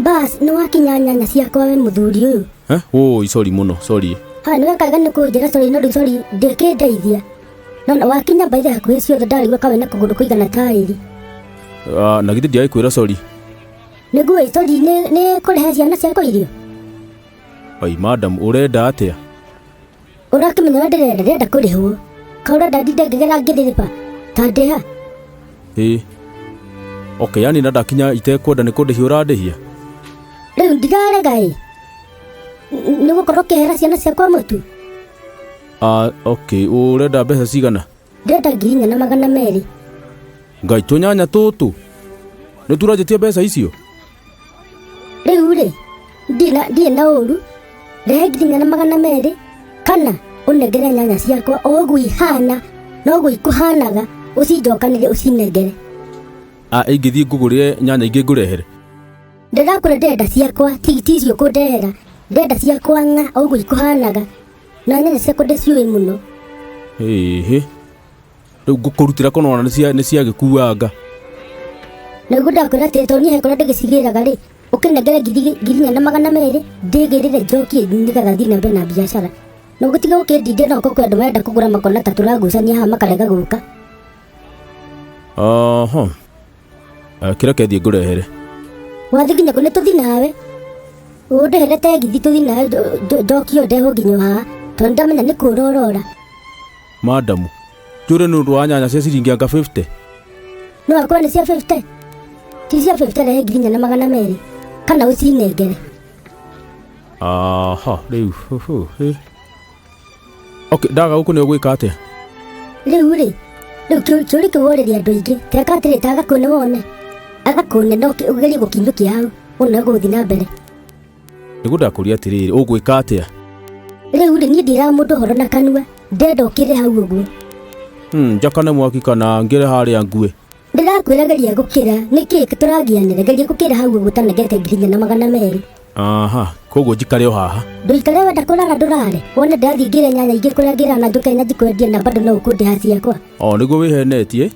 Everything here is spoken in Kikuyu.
Bas, no wakinya nyanya ciakwa we muthuri uyu. Oi, sorry muno, sorry. Ha, niwe kaga nä kå njä ra sorry no rä u sorry ndä kä ndeithia no wakinya mbaithe hakuhä ciothe ndarigwo kawe na kå gå rå kå igana taäri na githä ndiagä kwä ra sorry nä nguä sorry nä kå rehe ciana ciakwa irio ai madam å renda atä a å rakä menya we ndärenda kå rä hwo kaå ndä ngä gera ngä rä rä ta ndä ha okay yani na ndakinya itekwenda nä kå ndä hia å randä hia rä u ndirarega nä gå korwo kä hera ciana ciakwa må tu okay å renda mbeca cigana ndärenda 4,200 ngai tå nyanya tå tå nä turanjä tie mbeca icio rä u rä ndirä na å ru rehe 4,200 kana å nengere nyanya ciakwa o guo ihana no guo ikå hanaga å cinjokanä re å cinengere ingä thiä ngå gå rä re nyanya ingä ngå rehere ndärakå re ndenda ciakwa tigiti icio kå ndehera ndenda ciakwa ng'a o guo ikå hanaga na nyanya ciakwa ndä ciå må no rä u ngå kå rutä ra konona nä ciagä kuanga na guo ndakwä ra atä tony hekora ndä gä cigä raga rä å kä nengere 4,200 ndä gä rä re njokie nä getha thiä na mbere na biacara no gå tiga gå kä ndindä no kå kwenda marenda kå gå ra makona ta tå ragucania haha makarega gå ka kä reke thiä ngå rehere wathi nginya kå nä tå thi nawe å ndehere tegithi tå thi nawe njokio ndehå nginya haha tondå ndamenya nä kå rorora madamu njå re nä å ndå wa nyanya cia ciringi anga 50 no akorwo nä cia 50 ti cia 50 rehe 4,200 kana å cinengere rä u okay ndaga gå kå nä å gwä ka atä rä u rä kä å rä kä worä ria andå aingä teka atä rä ta agakå nä wone agakå ne no å gerie gå kinyå kä hau å no gå thi na mbere nä gå ndakå ria atä rä rä å gwä ka atä a rä u rä niä ndä raga må ndå horo na kanua ndenda å kä re hau å guo njakane mwaki kana ngä re harä a nguä ndä rakwä ra geria gå kä ra nä kä tå ragianä re geria gå kä ra hau å guo tanengete 4,200 koguo njikare o haha ndå ikare wenda kå rara ndå rare wone ndathiä ngä re nyanya ingä kå rä a ngä rana njå kenya njikwendia na bado no å kå ndä ha ciakwa nä guo wä henetie